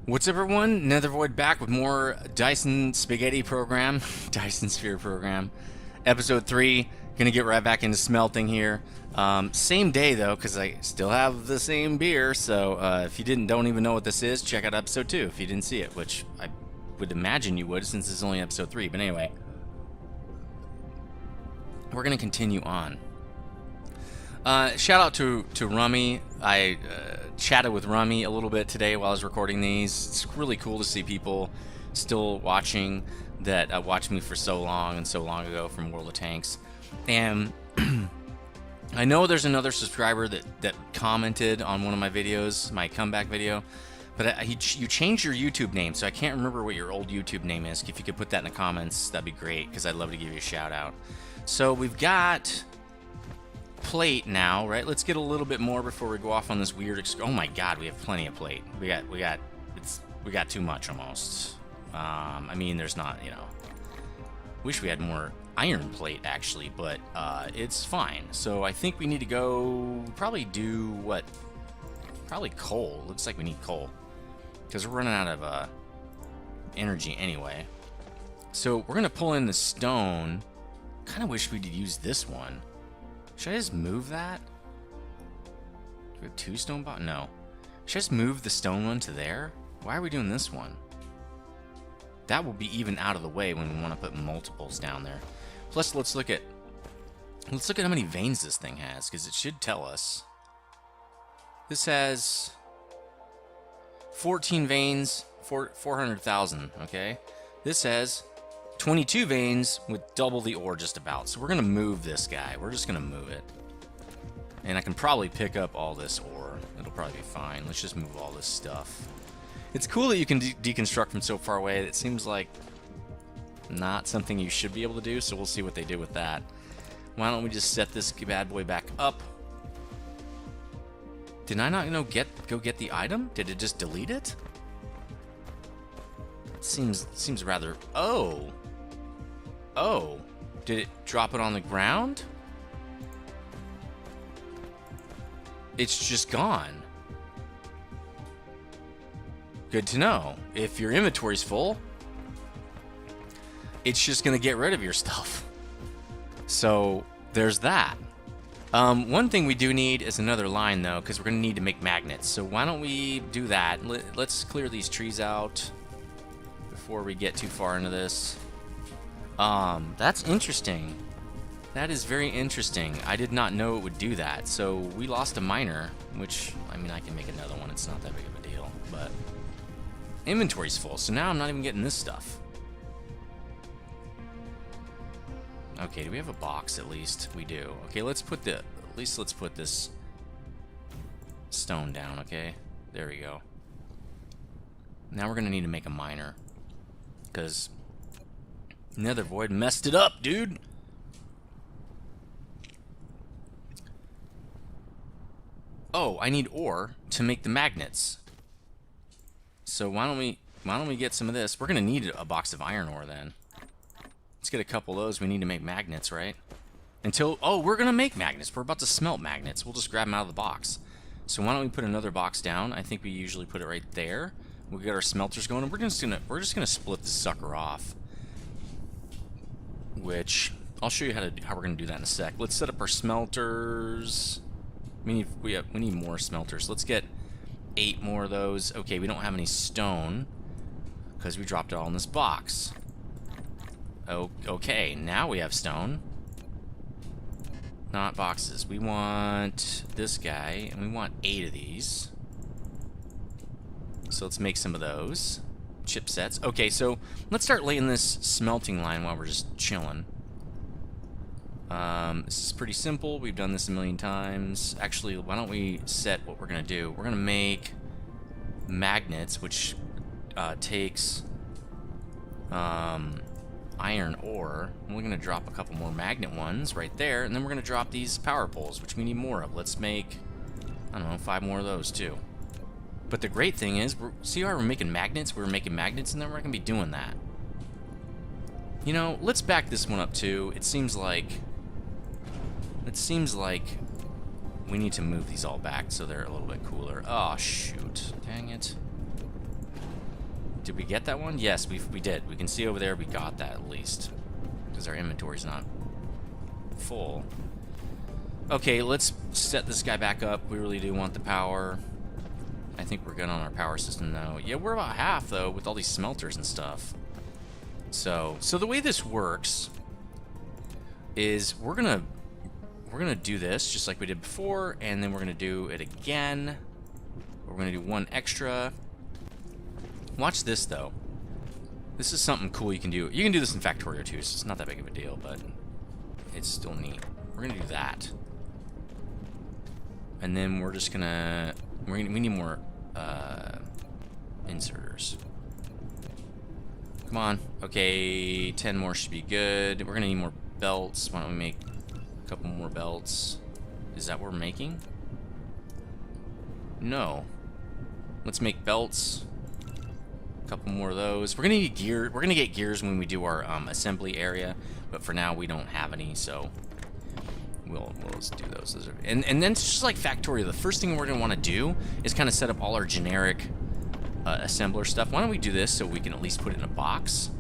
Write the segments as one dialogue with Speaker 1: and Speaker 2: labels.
Speaker 1: What's up, everyone? Nethervoid back with more Dyson Spaghetti Program, Dyson Sphere Program, Episode 3. Gonna get right back into smelting here. Same day though, because I still have the same beer. So if you don't even know what this is, check out Episode 2 if you didn't see it, which I would imagine you would since it's only Episode 3. But anyway, we're gonna continue on. Shout out to Rummy. I chatted with Rummy a little bit today while I was recording these. It's really cool to see people still watching that watched me for so long and so long ago from World of Tanks. And I know there's another subscriber that commented on one of my videos, my comeback video, but you changed your YouTube name, so I can't remember what your old YouTube name is. If you could put that in the comments, that'd be great, because I'd love to give you a shout out. So we've got plate now, right? Let's get a little bit more before we go off on this weird oh my god, we have plenty of plate. We got too much almost. I mean, there's not, wish we had more iron plate actually, but it's fine. So I think we need to go probably do what? Probably coal. Looks like we need coal because we're running out of energy anyway. So we're gonna pull in the stone. Kind of wish we could use this one. Should I just move that? Do we have two stone box? No. Should I just move the stone one to there? Why are we doing this one? That will be even out of the way when we want to put multiples down there. Plus, let's look at how many veins this thing has, because it should tell us. This has 14 veins, 400,000. Okay. This has 22 veins with double the ore just about. So we're going to move this guy. We're just going to move it. And I can probably pick up all this ore. It'll probably be fine. Let's just move all this stuff. It's cool that you can deconstruct from so far away. It seems like not something you should be able to do, so we'll see what they do with that. Why don't we just set this bad boy back up? Did I not go get the item? Did it just delete it? Seems rather... Oh, did it drop it on the ground? It's just gone. Good to know. If your inventory's full, it's just gonna get rid of your stuff. So there's that. One thing we do need is another line though, because we're gonna need to make magnets. So why don't we do that? Let's clear these trees out before we get too far into this. That's interesting. That is very interesting. I did not know it would do that. So we lost a miner, which, I mean, I can make another one. It's not that big of a deal, but inventory's full. So now I'm not even getting this stuff. Okay, do we have a box at least? We do. Okay, let's put this stone down, okay? There we go. Now we're gonna need to make a miner, because Nethervoid messed it up, dude. Oh, I need ore to make the magnets. So why don't we get some of this? We're gonna need a box of iron ore then. Let's get a couple of those. We need to make magnets, right? Oh, we're gonna make magnets. We're about to smelt magnets. We'll just grab them out of the box. So why don't we put another box down? I think we usually put it right there. We'll get our smelters going, and we're just gonna split this sucker off. Which I'll show you how we're gonna do that in a sec. Let's set up our smelters. We need more smelters. Let's get 8 more of those. Okay, we don't have any stone because we dropped it all in this box. Oh, okay, now we have stone. Not boxes. We want this guy, and we want 8 of these. So let's make some of those chipsets. Okay, so let's start laying this smelting line while we're just chilling. This is pretty simple. We've done this a million times. Actually, why don't we set what we're gonna do? We're gonna make magnets, which takes iron ore. We're gonna drop a couple more magnet ones right there, and then we're gonna drop these power poles, which we need more of. Let's make, I don't know, 5 more of those too. But the great thing is, see how we're making magnets? We're making magnets, and then we're gonna be doing that. You know, let's back this one up too. It seems like we need to move these all back so they're a little bit cooler. Oh shoot! Dang it! Did we get that one? Yes, we did. We can see over there we got that at least. Because our inventory's not full. Okay, let's set this guy back up. We really do want the power. I think we're good on our power system though. Yeah, we're about half though with all these smelters and stuff. So the way this works is we're gonna do this just like we did before, and then we're gonna do it again. We're gonna do one extra. Watch this though. This is something cool you can do. You can do this in Factorio too, so it's not that big of a deal, but it's still neat. We're gonna do that. And then we're just gonna... we need more inserters. Come on. Okay, 10 more should be good. We're gonna need more belts. Why don't we make a couple more belts? Is that what we're making? No. Let's make belts. A couple more of those. We're gonna need gear. We're gonna get gears when we do our assembly area, but for now we don't have any, so we'll do those. And then it's just like Factorio. The first thing we're gonna want to do is kind of set up all our generic assembler stuff. Why don't we do this so we can at least put it in a box?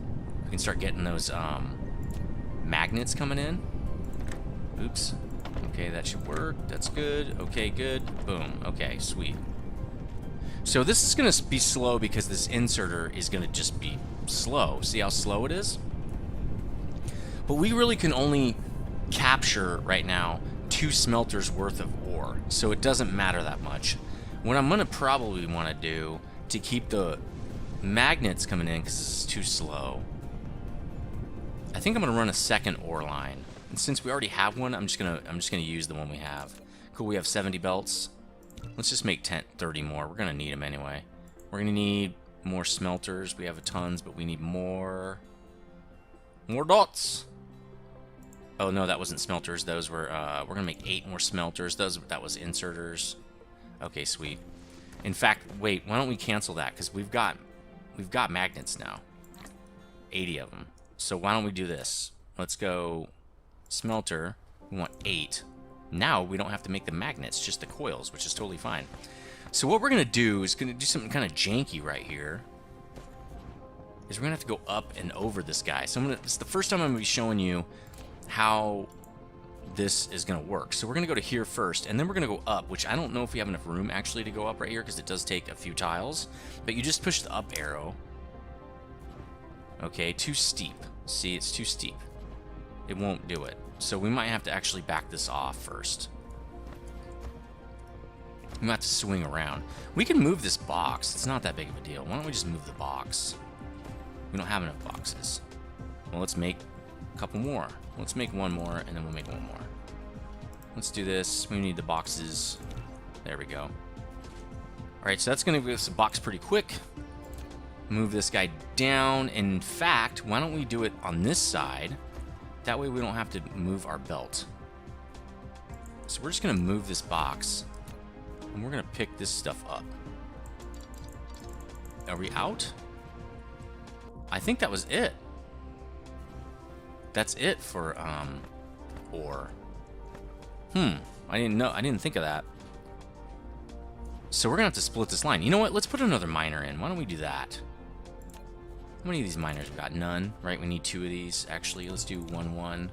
Speaker 1: We can start getting those magnets coming in. Oops. Okay, that should work. That's good. Okay, good. Boom. Okay, sweet. So this is going to be slow because this inserter is going to just be slow. See how slow it is? But we really can only capture right now 2 smelters worth of ore, so it doesn't matter that much. What I'm going to probably want to do to keep the magnets coming in, because this is too slow, I think I'm going to run a second ore line. And since we already have one, I'm just gonna use the one we have. Cool, we have 70 belts. Let's just make 30 more. We're gonna need them anyway. We're gonna need more smelters. We have tons, but we need more dots. Oh no, that wasn't smelters. Those were we're gonna make 8 more smelters. That was inserters. Okay, sweet. In fact, wait, why don't we cancel that? Because we've got magnets now. 80 of them. So why don't we do this? Let's go smelter. We want 8. Now we don't have to make the magnets, just the coils, which is totally fine. So what we're gonna do is gonna do something kind of janky right here. Is we're gonna have to go up and over this guy. So it's the first time I'm gonna be showing you how this is gonna work. So we're gonna go to here first, and then we're gonna go up, which I don't know if we have enough room actually to go up right here because it does take a few tiles. But you just push the up arrow. Okay, too steep. See, it's too steep. It won't do it. So we might have to actually back this off first. We might have to swing around. We can move this box. It's not that big of a deal. Why don't we just move the box? We don't have enough boxes. Well, let's make a couple more. Let's make one more, and then we'll make one more. Let's do this. We need the boxes. There we go. Alright, so that's going to give us a box pretty quick. Move this guy down. In fact, why don't we do it on this side? That way we don't have to move our belt. So we're just going to move this box, and we're going to pick this stuff up. Are we out? I think that was it. That's it for ore. I didn't know. I didn't think of that. So we're going to have to split this line. You know what? Let's put another miner in. Why don't we do that? How many of these miners we got? None, right? We need 2 of these. Actually, let's do 1.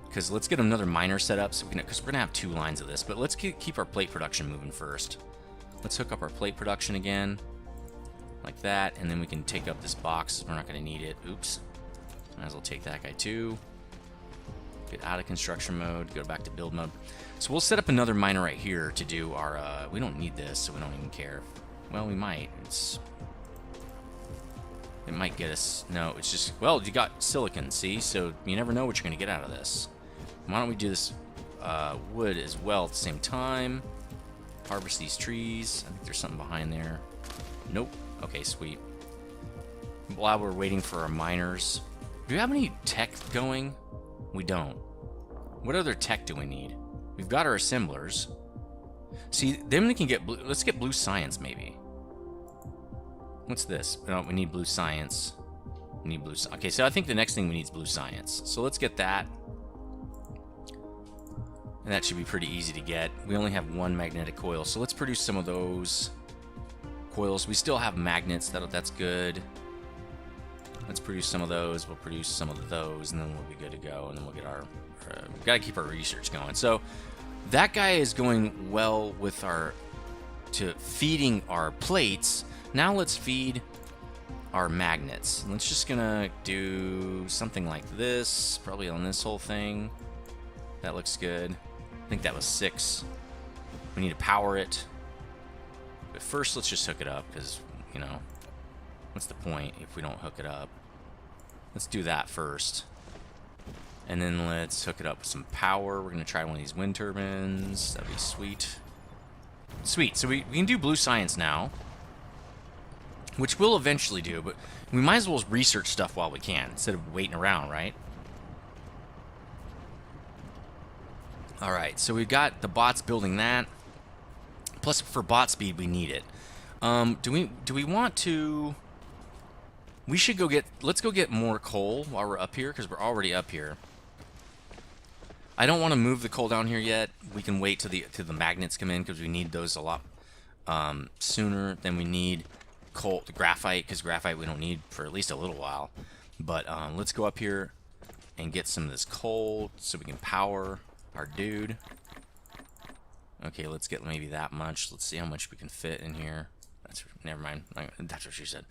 Speaker 1: Because let's get another miner set up, so we can, because we're gonna have 2 lines of this. But let's keep our plate production moving first. Let's hook up our plate production again, like that, and then we can take up this box. We're not gonna need it. Oops. Might as well take that guy too. Get out of construction mode. Go back to build mode. So we'll set up another miner right here to do our. We don't need this, so we don't even care. Well, we might. It might get us... No, it's just... Well, you got silicon, see? So you never know what you're going to get out of this. Why don't we do this wood as well at the same time? Harvest these trees. I think there's something behind there. Nope. Okay, sweet. While we're waiting for our miners... Do we have any tech going? We don't. What other tech do we need? We've got our assemblers. See, then we can get blue... Let's get blue science, maybe. What's this? Oh, we need blue science. We need blue... Okay, so I think the next thing we need is blue science. So let's get that. And that should be pretty easy to get. We only have 1 magnetic coil, so let's produce some of those. coils. We still have magnets. That's good. Let's produce some of those. We'll produce some of those, and then we'll be good to go. And then we'll get our... we've got to keep our research going. So that guy is going well with our... to feeding our plates. Now let's feed our magnets. Let's just gonna do something like this, probably on this whole thing. That looks good. I think that was 6. We need to power it. But first, let's just hook it up, because, you know, what's the point if we don't hook it up? Let's do that first. And then let's hook it up with some power. We're gonna try one of these wind turbines. That'd be sweet. Sweet, so we can do blue science now, which we'll eventually do, but we might as well research stuff while we can, instead of waiting around, right? Alright, so we've got the bots building that. Plus, for bot speed, we need it. Do we want to... We should go get... Let's go get more coal while we're up here, because we're already up here. I don't want to move the coal down here yet. We can wait till the magnets come in, because we need those a lot sooner than we need coal, the graphite, because graphite we don't need for at least a little while. But let's go up here and get some of this coal so we can power our dude. Okay, let's get maybe that much. Let's see how much we can fit in here. Never mind. That's what she said.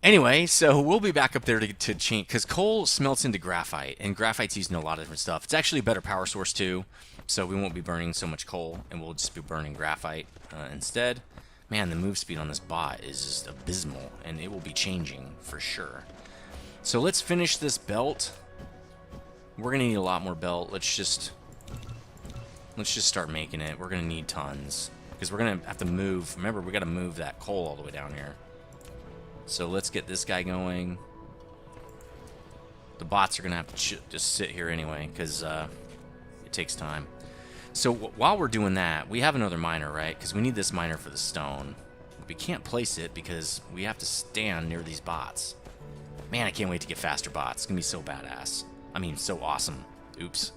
Speaker 1: Anyway, so we'll be back up there to change, because coal smelts into graphite, and graphite's used in a lot of different stuff. It's actually a better power source too, so we won't be burning so much coal, and we'll just be burning graphite instead. Man, the move speed on this bot is just abysmal, and it will be changing for sure. So let's finish this belt. We're gonna need a lot more belt. Let's just start making it. We're gonna need tons, because we're gonna have to move. Remember, we gotta move that coal all the way down here. So let's get this guy going. The bots are gonna have to just sit here anyway, because it takes time. So while we're doing that, we have another miner, right? Because we need this miner for the stone. We can't place it because we have to stand near these bots. Man, I can't wait to get faster bots. It's gonna be so badass. I mean, so awesome. Oops.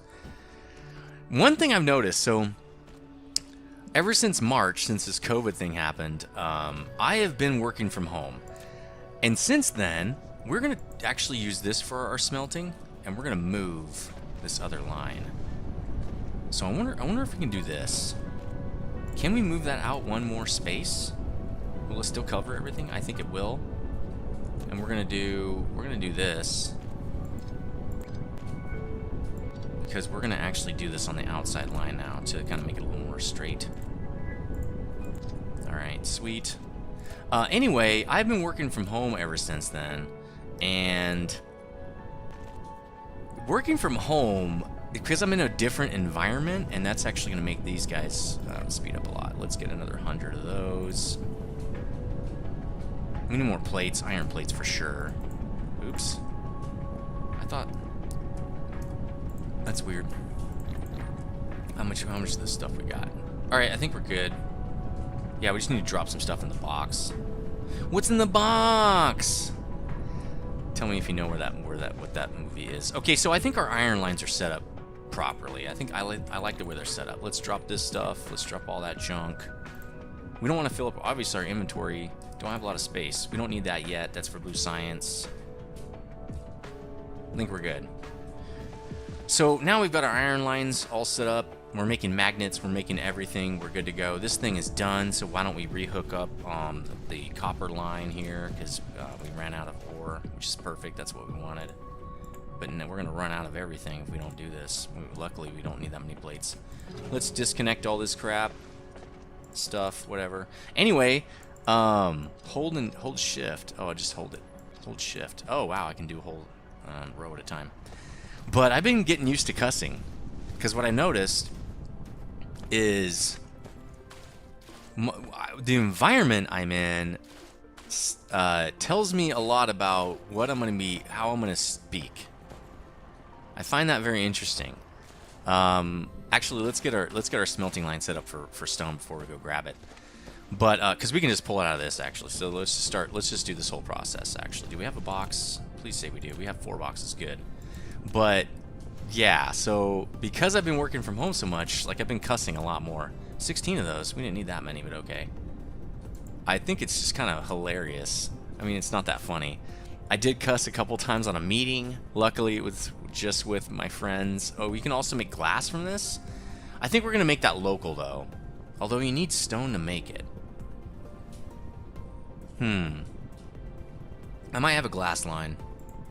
Speaker 1: One thing I've noticed, so ever since March, since this COVID thing happened, I have been working from home. And since then, we're going to actually use this for our smelting, and we're going to move this other line. So I wonder if we can do this. Can we move that out one more space? Will it still cover everything? I think it will. And we're going to do this. Because we're going to actually do this on the outside line now to kind of make it a little more straight. Alright, sweet. Anyway, I've been working from home ever since then, and working from home, because I'm in a different environment, and that's actually going to make these guys speed up a lot. Let's get another 100 of those. We need more plates, iron plates for sure. Oops. I thought... That's weird. How much of this stuff we got? Alright, I think we're good. Yeah, we just need to drop some stuff in the box. What's in the box? Tell me if you know what that movie is. Okay, so I think our iron lines are set up properly. I think I like the way they're set up. Let's drop this stuff. Let's drop all that junk. We don't want to fill up. Obviously, our inventory don't have a lot of space. We don't need that yet. That's for blue science. I think we're good. So now we've got our iron lines all set up. We're making magnets, we're making everything, we're good to go. This thing is done, so why don't we rehook up the copper line here, because we ran out of ore, which is perfect, that's what we wanted. But we're going to run out of everything if we don't do this. Luckily, we don't need that many plates. Let's disconnect all this crap, stuff, whatever. Anyway, hold shift. Oh, just hold it. Hold shift. Oh, wow, I can do a whole row at a time. But I've been getting used to cussing, because what I noticed is the environment I'm in tells me a lot about what I'm going to be, how I'm going to speak. I find that very interesting. Actually, let's get our smelting line set up for stone before we go grab it. But because we can just pull it out of this actually. So let's just start. Let's just do this whole process. Actually, do we have a box? Please say we do. We have 4 boxes. Good. But yeah, so because I've been working from home so much, like I've been cussing a lot more. 16 of those. We didn't need that many, but okay. I think it's just kind of hilarious. I mean, it's not that funny. I did cuss a couple times on a meeting. Luckily, it was just with my friends. Oh, we can also make glass from this? I think we're going to make that local, though. Although you need stone to make it. I might have a glass line.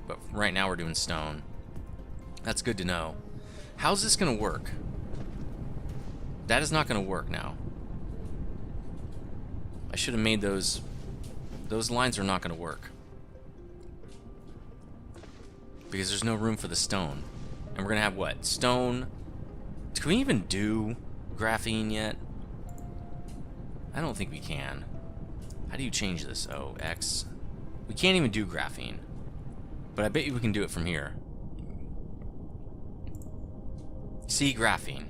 Speaker 1: But right now we're doing stone. That's good to know. How's this going to work? That is not going to work now. I should have made those... Those lines are not going to work. Because there's no room for the stone. And we're going to have what? Stone. Can we even do graphene yet? I don't think we can. How do you change this? Oh, X. We can't even do graphene. But I bet you we can do it from here. See, graphene.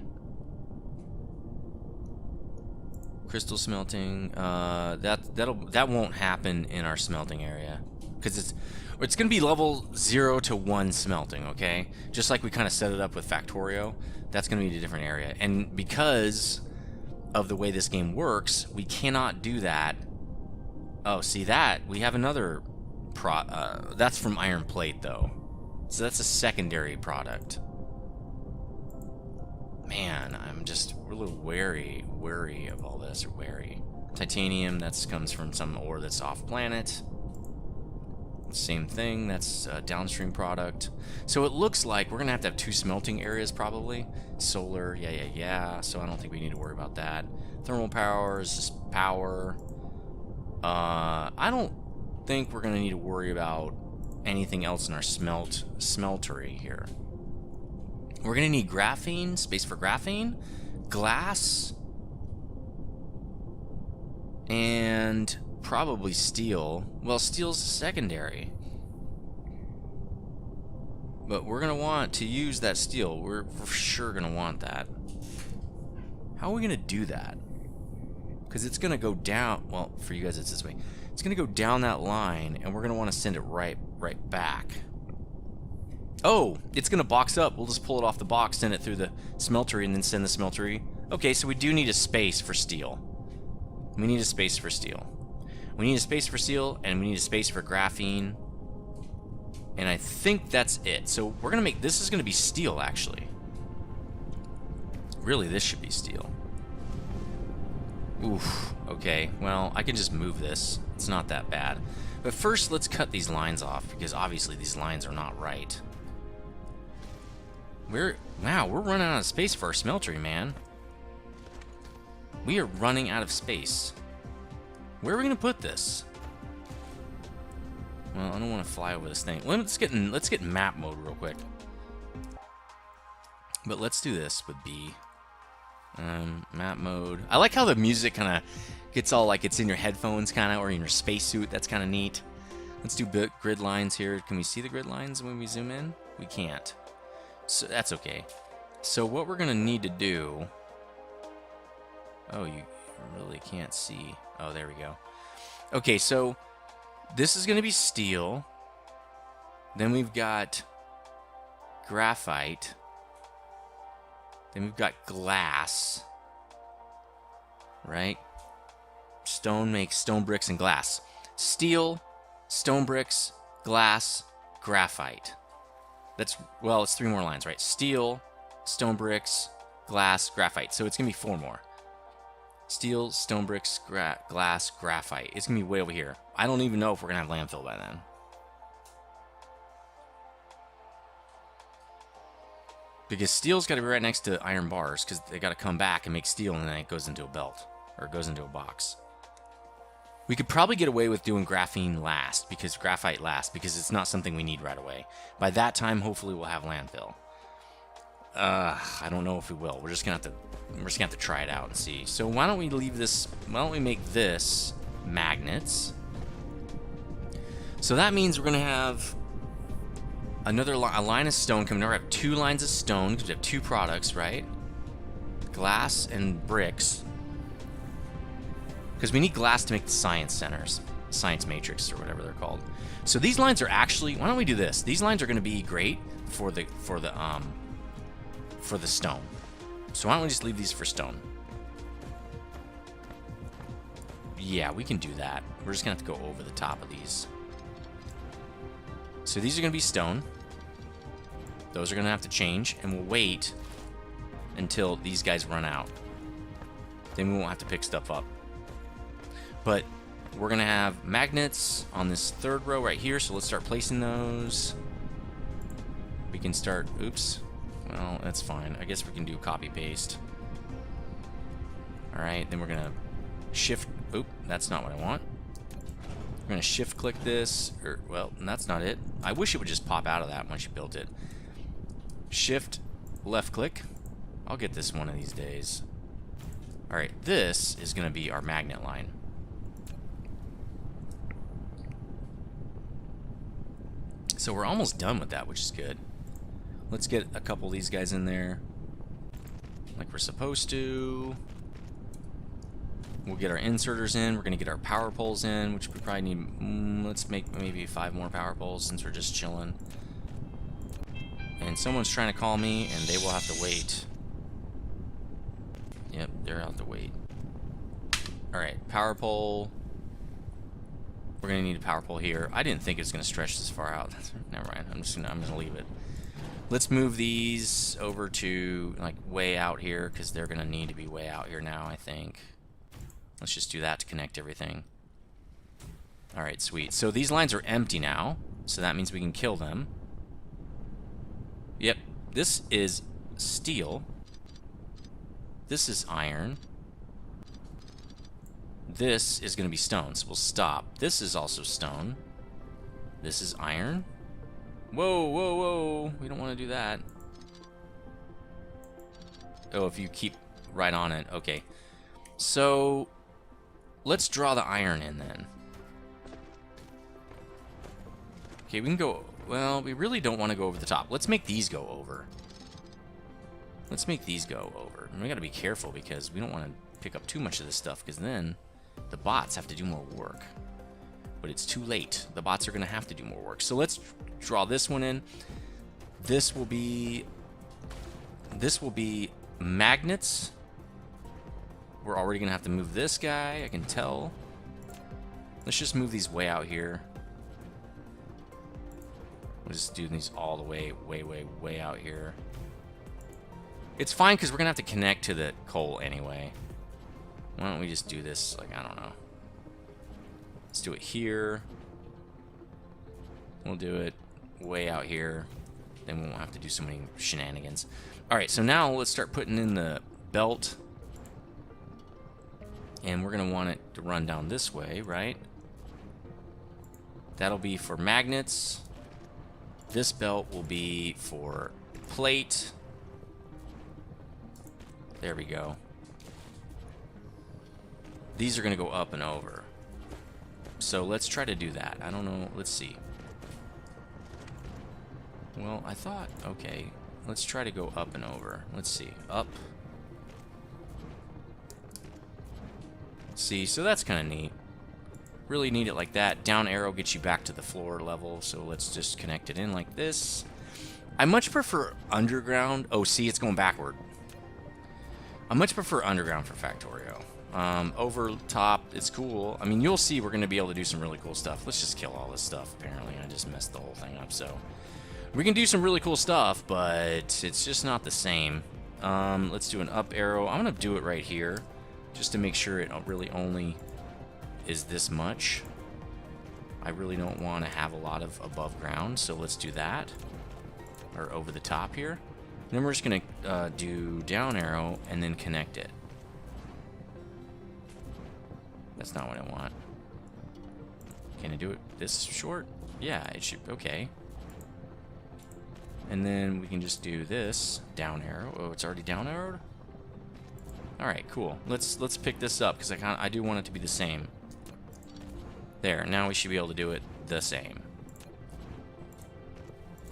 Speaker 1: Crystal smelting. That won't happen in our smelting area. Because it's going to be level 0 to 1 smelting, okay? Just like we kind of set it up with Factorio, that's going to be a different area. And because of the way this game works, we cannot do that. Oh, see that? We have another that's from iron plate, though. So that's a secondary product. Man, I'm just a little wary of all this, or wary. Titanium, that comes from some ore that's off planet. Same thing, that's a downstream product. So it looks like we're gonna have to have 2 smelting areas probably. Solar, yeah. So I don't think we need to worry about that. Thermal power is just power. I don't think we're gonna need to worry about anything else in our smeltery here. We're gonna need graphene, space for graphene, glass, and probably steel. Well, steel's secondary. But we're going to want to use that steel. We're for sure going to want that. How are we going to do that? Because it's going to go down. Well, for you guys, it's this way. It's going to go down that line, and we're going to want to send it right back. Oh, it's going to box up. We'll just pull it off the box, send it through the smeltery, and then send the smeltery. Okay, so we do need a space for steel. We need a space for steel. We need a space for steel, and we need a space for graphene. And I think that's it. So we're going to make... This is going to be steel, actually. Really, this should be steel. Oof. Okay, well, I can just move this. It's not that bad. But first, let's cut these lines off, because obviously these lines are not right. Wow, we're running out of space for our smeltery, man. We are running out of space. Where are we going to put this? Well, I don't want to fly over this thing. Let's get in map mode real quick. But let's do this with B. Map mode. I like how the music kind of gets all like it's in your headphones, kind of, or in your spacesuit. That's kind of neat. Let's do grid lines here. Can we see the grid lines when we zoom in? We can't. So that's okay. So what we're going to need to do... Oh, you really can't see. Oh, there we go. Okay, so this is going to be steel. Then we've got graphite. Then we've got glass. Right? Stone makes stone bricks and glass. Steel, stone bricks, glass, graphite. That's, well, it's 3 more lines, right? Steel, stone bricks, glass, graphite. So it's going to be 4 more. Steel, stone bricks, glass, graphite. It's going to be way over here. I don't even know if we're going to have landfill by then. Because steel's got to be right next to iron bars, because they got to come back and make steel, and then it goes into a belt. Or it goes into a box. We could probably get away with doing graphene last, because graphite last, because it's not something we need right away. By that time, hopefully we'll have landfill. I don't know if we will. We're just gonna have to try it out and see. So why don't we leave this? Why don't we make this magnets? So that means we're gonna have a line of stone coming. We're gonna have 2 lines of stone because we have 2 products, right? Glass and bricks. Because we need glass to make the science centers, science matrix or whatever they're called. So these lines are actually. Why don't we do this? These lines are going to be great for the stone. So why don't we just leave these for stone? Yeah, we can do that. We're just gonna have to go over the top of these. So these are gonna be stone. Those are gonna have to change, and we'll wait until these guys run out. Then we won't have to pick stuff up. But we're gonna have magnets on this third row right here, so let's start placing those. We can start, oops, well, that's fine. I guess we can do copy paste. All right, then we're gonna shift, oop, that's not what I want. We're gonna shift click this, or, well, that's not it. I wish it would just pop out of that once you built it. Shift left click. I'll get this one of these days. All right, this is gonna be our magnet line. So we're almost done with that, which is good. Let's get a couple of these guys in there like we're supposed to. We'll get our inserters in. We're going to get our power poles in, which we probably need. Let's make maybe 5 more power poles since we're just chilling. And someone's trying to call me, and they will have to wait. Yep, they're out to wait. Alright, power pole. We're going to need a power pole here. I didn't think it was going to stretch this far out. Never mind. I'm going to leave it. Let's move these over to like way out here because they're going to need to be way out here now, I think. Let's just do that to connect everything. All right, sweet. So these lines are empty now, so that means we can kill them. Yep, this is steel. This is iron. This is going to be stone, so we'll stop. This is also stone. This is iron. Whoa, whoa, whoa. We don't want to do that. Oh, if you keep right on it. Okay. So, let's draw the iron in then. Okay, we can go... Well, we really don't want to go over the top. Let's make these go over. Let's make these go over. And we got to be careful because we don't want to pick up too much of this stuff because then the bots have to do more work. But it's too late. The bots are going to have to do more work. So let's draw this one in. This will be magnets. We're already going to have to move this guy, I can tell. Let's just move these way out here. We'll just do these all the way, way out here. It's fine because we're going to have to connect to the coal anyway. Why don't we just do this, like, I don't know. Let's do it here. We'll do it way out here. Then we won't have to do so many shenanigans. Alright, so now let's start putting in the belt. And we're going to want it to run down this way, right? That'll be for magnets. This belt will be for plate. There we go. These are going to go up and over. So let's try to do that. I don't know. Let's see. Well, I thought, okay, let's try to go up and over. Let's see. Up. See, so that's kind of neat. Really need it like that. Down arrow gets you back to the floor level, so let's just connect it in like this. I much prefer underground. Oh, see, it's going backward. I much prefer underground for Factorio. Over top, it's cool. I mean, you'll see we're going to be able to do some really cool stuff. Let's just kill all this stuff, apparently. I just messed the whole thing up, so... We can do some really cool stuff, but it's just not the same. Let's do an up arrow. I'm going to do it right here, just to make sure it really only is this much. I really don't want to have a lot of above ground, so let's do that. Or over the top here. Then we're just going to do down arrow and then connect it. That's not what I want. Can I do it this short? Yeah, it should, okay. And then we can just do this down arrow. Oh, it's already down arrowed? Alright, cool. Let's pick this up because I do want it to be the same. There, now we should be able to do it the same.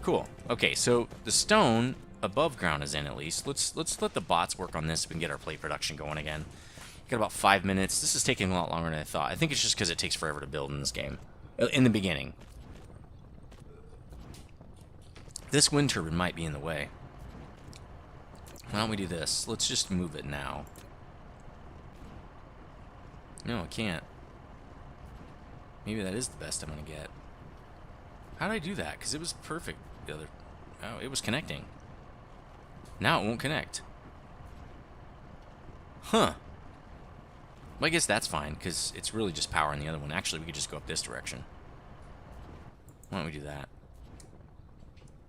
Speaker 1: Cool. Okay, so the stone above ground is in at least. Let's let the bots work on this so we can get our plate production going again. Got about 5 minutes. This is taking a lot longer than I thought. I think it's just because it takes forever to build in this game. In the beginning. This wind turbine might be in the way. Why don't we do this? Let's just move it now. No, I can't. Maybe that is the best I'm going to get. How did I do that? Because it was perfect the other... Oh, it was connecting. Now it won't connect. Huh. Well, I guess that's fine, because it's really just power in the other one. Actually, we could just go up this direction. Why don't we do that?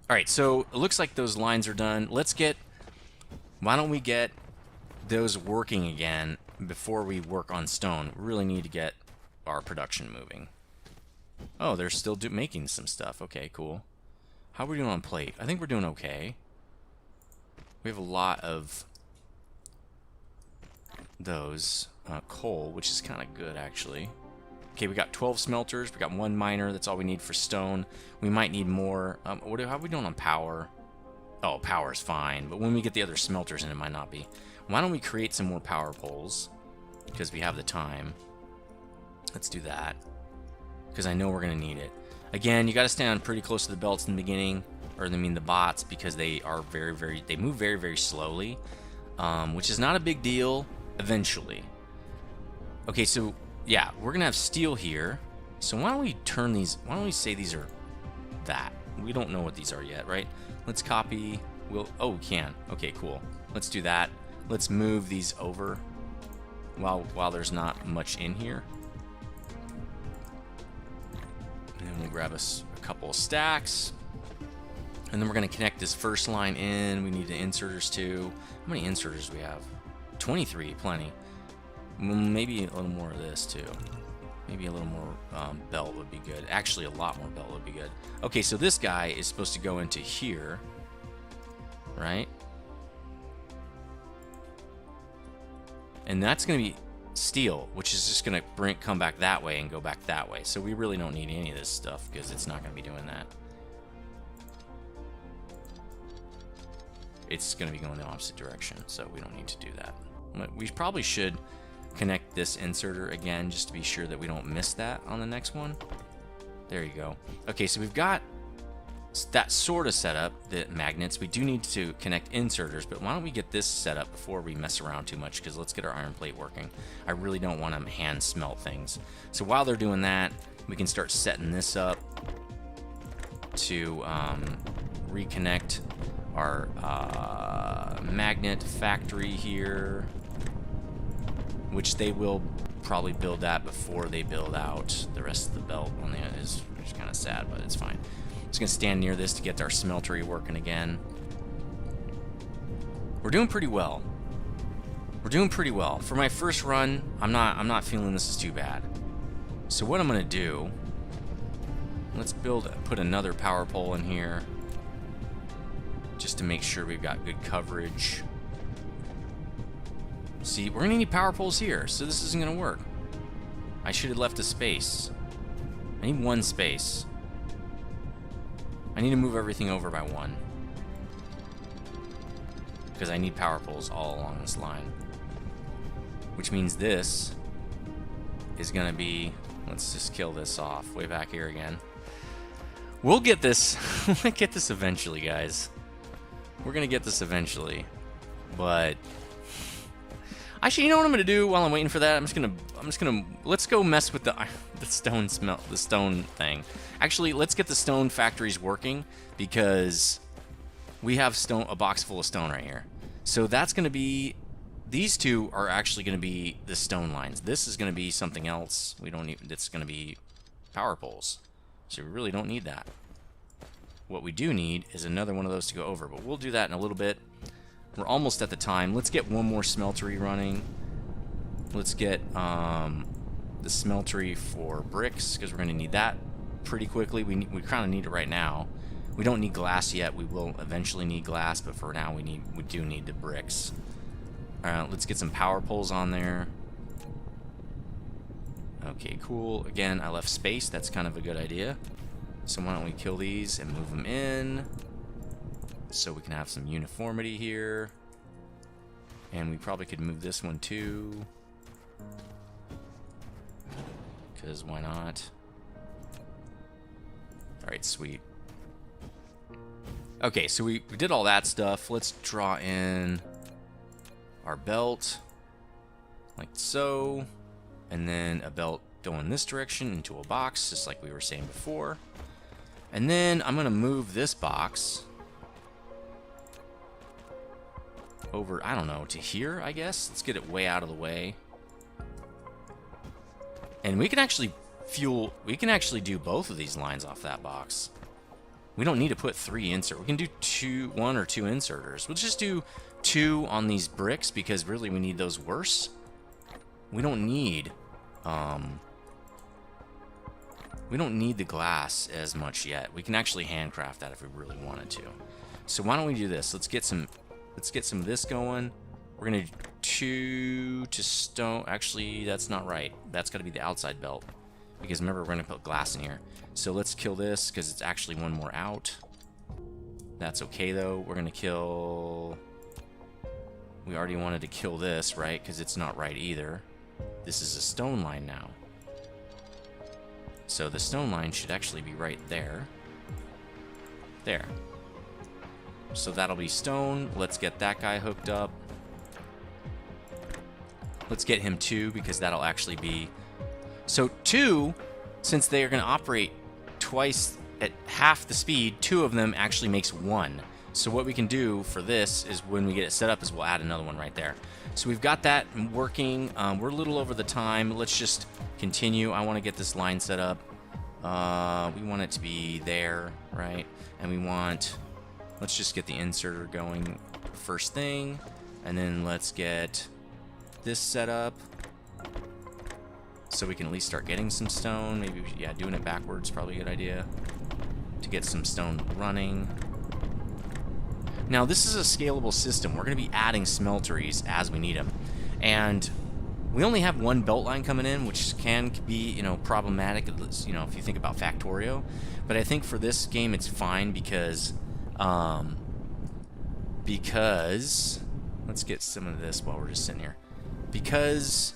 Speaker 1: Alright, so it looks like those lines are done. Let's get... Why don't we get those working again before we work on stone? We really need to get our production moving. Oh, they're still making some stuff. Okay, cool. How are we doing on plate? I think we're doing okay. We have a lot of those. Coal, which is kind of good, actually. Okay, we got 12 smelters. We got 1 miner. That's all we need for stone. We might need more. How are we doing on power? Oh, power's fine. But when we get the other smelters in, it might not be. Why don't we create some more power poles? Because we have the time. Let's do that. Because I know we're going to need it. Again, you got to stand pretty close to the belts in the beginning. Or, I mean, the bots. Because they are they move very, very slowly. Which is not a big deal eventually. Okay, so, yeah, we're going to have steel here. So why don't we turn these... Why don't we say these are that? We don't know what these are yet, right? Let's copy... Oh, we can. Okay, cool. Let's do that. Let's move these over while there's not much in here. And then we'll grab us a couple of stacks. And then we're going to connect this first line in. We need the inserters too. How many inserters do we have? 23, plenty. Maybe a little more of this too. Maybe a little more belt would be good. Actually, a lot more belt would be good. Okay, so this guy is supposed to go into here, right? And that's going to be steel, which is just going to come back that way and go back that way. So we really don't need any of this stuff because it's not going to be doing that. It's going to be going the opposite direction, so we don't need to do that. We probably should connect this inserter again just to be sure that we don't miss that on the next one. There you go. Okay, so we've got that sort of set up, the magnets. We do need to connect inserters, but why don't we get this set up before we mess around too much, because let's get our iron plate working. I really don't want to hand smelt things. So while they're doing that, we can start setting this up to reconnect our magnet factory here, which they will probably build that before they build out the rest of the belt on the end. Is kind of sad, but it's fine. Just gonna stand near this to get our smeltery working again. We're doing pretty well. We're doing pretty well. For my first run, I'm not feeling this is too bad. So what I'm gonna do, let's put another power pole in here just to make sure we've got good coverage. See, we're gonna need power poles here, so this isn't gonna work. I should have left a space. I need 1 space. I need to move everything over by 1. Because I need power poles all along this line. Which means this is gonna be... Let's just kill this off way back here again. We'll get this. We'll get this eventually, guys. We're gonna get this eventually. But... Actually, you know what I'm gonna do while I'm waiting for that? I'm just gonna let's go mess with the stone thing. Actually, let's get the stone factories working because we have a box full of stone right here. So that's gonna be, these two are actually gonna be the stone lines. This is gonna be something else. We don't need. It's gonna be power poles. So we really don't need that. What we do need is another one of those to go over, but we'll do that in a little bit. We're almost at the time. Let's get one more smeltery running. Let's get the smeltery for bricks, because we're going to need that pretty quickly. We kind of need it right now. We don't need glass yet. We will eventually need glass, but for now we do need the bricks. Let's get some power poles on there. Okay, cool. Again, I left space. That's kind of a good idea. So why don't we kill these and move them in, so we can have some uniformity here. And we probably could move this one too, because why not? Alright, sweet. Okay, so we did all that stuff. Let's draw in our belt, like so. And then a belt go in this direction into a box, just like we were saying before. And then I'm going to move this box over, I don't know, to here, I guess. Let's get it way out of the way. And we can actually do both of these lines off that box. We don't need to put 3 insert. We can do 1 or 2 inserters. We'll just do 2 on these bricks because really we need those worse. We don't need the glass as much yet. We can actually handcraft that if we really wanted to. So why don't we do this? Let's get some of this going. We're gonna do 2 to stone. Actually, that's not right. That's got to be the outside belt because remember we're gonna put glass in here. So let's kill this because it's actually 1 more out. That's okay though. We're gonna kill. We already wanted to kill this, right? Because it's not right either. This is a stone line now. So the stone line should actually be right there. There. So that'll be stone. Let's get that guy hooked up. Let's get him 2 because that'll actually be... So 2, since they are going to operate twice at half the speed, 2 of them actually makes 1. So what we can do for this is when we get it set up is we'll add another one right there. So we've got that working. We're a little over the time. Let's just continue. I want to get this line set up. We want it to be there, right? And we want... Let's just get the inserter going first thing. And then let's get this set up. So we can at least start getting some stone. Maybe, yeah, doing it backwards is probably a good idea. To get some stone running. Now, this is a scalable system. We're going to be adding smelteries as we need them. And we only have 1 belt line coming in, which can be, you know, problematic, you know, if you think about Factorio. But I think for this game, it's fine because let's get some of this while we're just sitting here. Because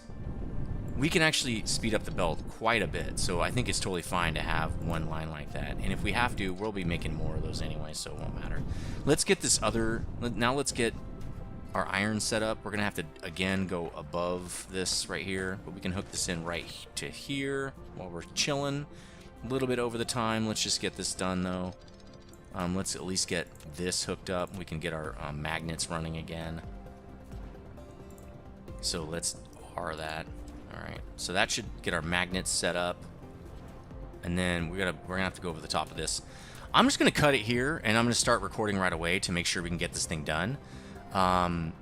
Speaker 1: we can actually speed up the belt quite a bit, so I think it's totally fine to have 1 line like that. And if we have to, we'll be making more of those anyway, so it won't matter. Let's get this other... Now let's get our iron set up. We're going to have to, again, go above this right here, but we can hook this in right to here while we're chilling. A little bit over the time. Let's just get this done, though. Let's at least get this hooked up. We can get our magnets running again. So let's R that. Alright, so that should get our magnets set up. And then we're gonna have to go over the top of this. I'm just gonna cut it here, and I'm gonna start recording right away to make sure we can get this thing done.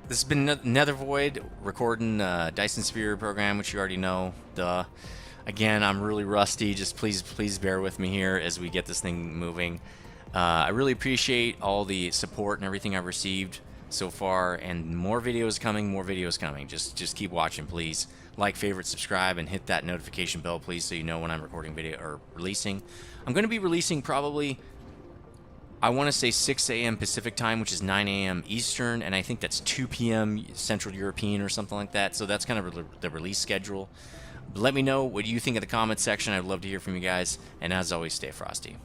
Speaker 1: This has been Nethervoid recording Dyson Sphere Program, which you already know. Duh. Again, I'm really rusty. Just please bear with me here as we get this thing moving. I really appreciate all the support and everything I've received so far, and more videos coming. Just keep watching, please. Like, favorite, subscribe, and hit that notification bell, please, so you know when I'm recording video or releasing. I'm going to be releasing probably, I want to say 6 a.m. Pacific time, which is 9 a.m. Eastern, and I think that's 2 p.m. Central European or something like that. So that's kind of the release schedule. Let me know what you think in the comments section. I'd love to hear from you guys, and as always, stay frosty.